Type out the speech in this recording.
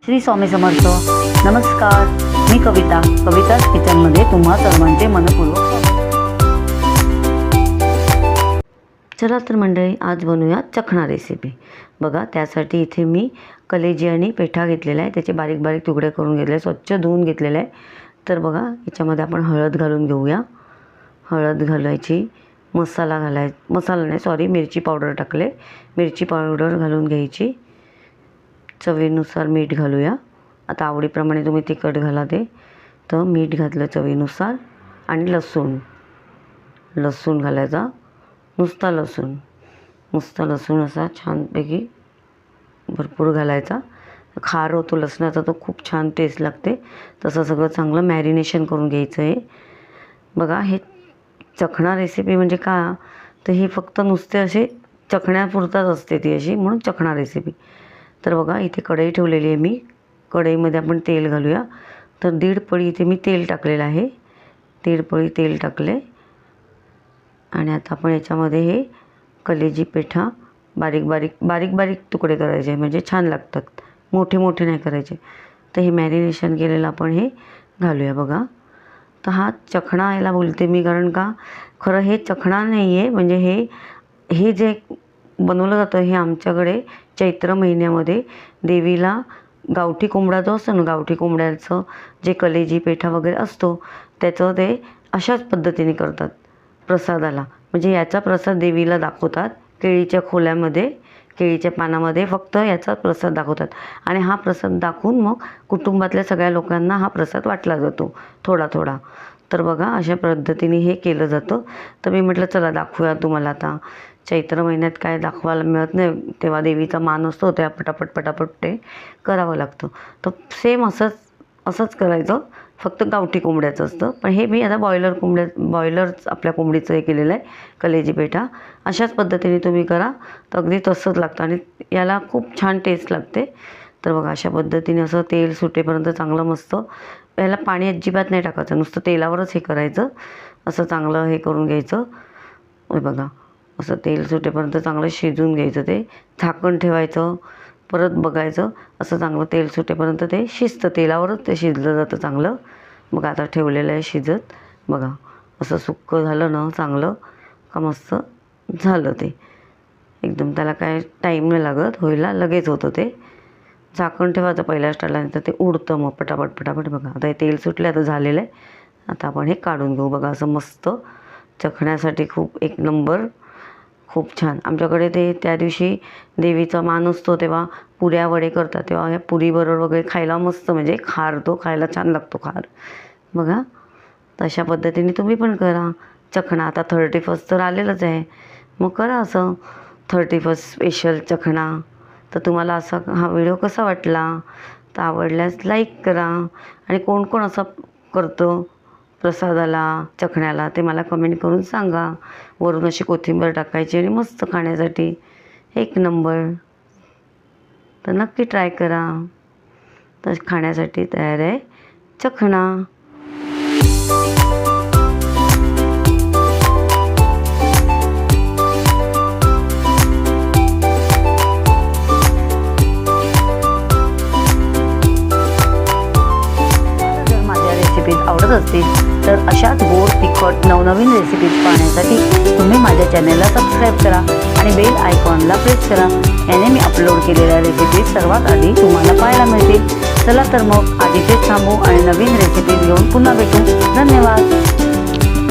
श्री स्वामी समर्थ. नमस्कार, मी कविताच किचनमध्ये तुम्हा सर्वांचे मनपूर्वक स्वागत. चला तर मंडळी, आज बनवूया चखना रेसिपी. बघा, त्यासाठी इथे मी कलेजी आणि पेठा घेतलेला आहे. त्याचे बारीक बारीक तुकडे करून घेतले, स्वच्छ धुवून घेतलेले आहे. तर बघा, याच्यामध्ये आपण हळद घालून घेऊया. हळद घालायची, मिरची पावडर टाकले. मिरची पावडर घालून घ्यायची. चवीनुसार मीठ घालूया. आता आवडीप्रमाणे तुम्ही तिखट घाला ते. तर मीठ घातलं चवीनुसार. आणि लसूण घालायचा, नुसता लसूण असा छानपैकी भरपूर घालायचा. खार होतो लसणाचा, तो खूप छान टेस्ट लागते. तसं सगळं चांगलं मॅरिनेशन करून घ्यायचं आहे. बघा, हे चखना रेसिपी म्हणजे का, तर ही फक्त नुसते असे चखण्यापुरताच असते ती अशी, म्हणून चखना रेसिपी. तर बघा, इथे कढई ठेवलेली आहे मी. कढईमध्ये आपण तेल घालूया. तर 1.5 पळी इथे मी तेल टाकलेलं आहे. 1.5 पळी तेल टाकले. आणि आता आपण याच्यामध्ये हे कलेजी पेठा बारीक बारीक तुकडे करायचे, म्हणजे छान लागतात. मोठे नाही करायचे. तर हे मॅरिनेशन केलेलं आपण हे घालूया. बघा, तर हा चखना याला बोलते मी, कारण का खरं हे चखना नाही आहे. म्हणजे हे जे बनवलं जातं हे आमच्याकडे चैत्र महिन्यामध्ये देवीला गावठी कोंबडा जो असतो ना, गावठी कोंबड्याचं जे कलेजी पेठा वगैरे असतो, त्याचं ते अशाच पद्धतीने करतात प्रसादाला. म्हणजे याचा प्रसाद देवीला दाखवतात. केळीच्या खोल्यामध्ये, केळीच्या पानामध्ये फक्त याचा प्रसाद दाखवतात. आणि हा प्रसाद दाखवून मग कुटुंबातल्या सगळ्या लोकांना हा प्रसाद वाटला जातो थोडा. तर बघा, अशा पद्धतीने हे केलं जातं. तर मी म्हटलं चला दाखवूया तुम्हाला. आता चैत्र महिन्यात काय दाखवायला मिळत नाही, तेव्हा देवीचा मान असतो, त्या पटापट ते करावं लागतं. तर सेम असंच करायचं, फक्त गावठी कोंबड्याचं असतं. पण हे मी आता बॉयलरच आपल्या कोंबडीचं हे केलेलं आहे कलेजी पेठा. अशाच पद्धतीने तुम्ही करा, तर अगदी तसंच लागतं आणि याला खूप छान टेस्ट लागते. तर बघा, अशा पद्धतीने असं तेल सुटेपर्यंत चांगलं मस्त, याला पाणी अजिबात नाही टाकायचं, नुसतं तेलावरच हे करायचं. असं चांगलं हे करून घ्यायचं. बघा, असं तेल सुटेपर्यंत चांगलं शिजून घ्यायचं. ते झाकण ठेवायचं, परत बघायचं. असं चांगलं तेल सुटेपर्यंत ते शिजतं, तेलावरच ते शिजलं जातं चांगलं. मग आता ठेवलेलं आहे शिजत. बघा, असं सुक्कं झालं ना चांगलं का मस्त झालं ते एकदम. त्याला काय टाईम नाही लागत व्हायला, लगेच होतं ते. झाकण ठेवायचं पहिल्या स्टाईलला, तर ते उडतं मग पटापट. बघा, आता हे तेल सुटले, आता झालेलं आहे. आता आपण हे काढून घेऊ. बघा, असं मस्त चखण्यासाठी खूप एक नंबर, खूप छान. आमच्याकडे ते त्या दिवशी देवीचा मान असतो तेव्हा पुऱ्या वडे करतात, तेव्हा ह्या पुरीबरोबर वगैरे खायला मस्त, म्हणजे खार तो खायला छान लागतो खार. बघा, तशा पद्धतीने तुम्ही पण करा चखना. आता 31st तर आलेलंच आहे, मग करा असं 31st स्पेशल चखना. तर तुम्हाला असा हा व्हिडिओ कसा वाटला, तर आवडल्यास लाईक करा. आणि कोण असं करतं प्रसादाला, चखण्याला, ते मला कमेंट करून सांगा. वरून अशी कोथिंबीर टाकायची आणि मस्त खाण्यासाठी एक नंबर. तर नक्की ट्राय करा. तर खाण्यासाठी तयार आहे चखना. आवडत असतील तर अशाच गोड तिखट नवनवीन रेसिपीज पाहण्यासाठी तुम्ही माझ्या चॅनलला सबस्क्राईब करा आणि बेल आयकॉनला प्रेस करा. याने मी अपलोड केलेल्या रेसिपीज सर्वात आधी तुम्हाला पाहायला मिळतील. चला तर मग आज इथेच थांबू आणि नवीन रेसिपीज घेऊन पुन्हा भेटू. धन्यवाद.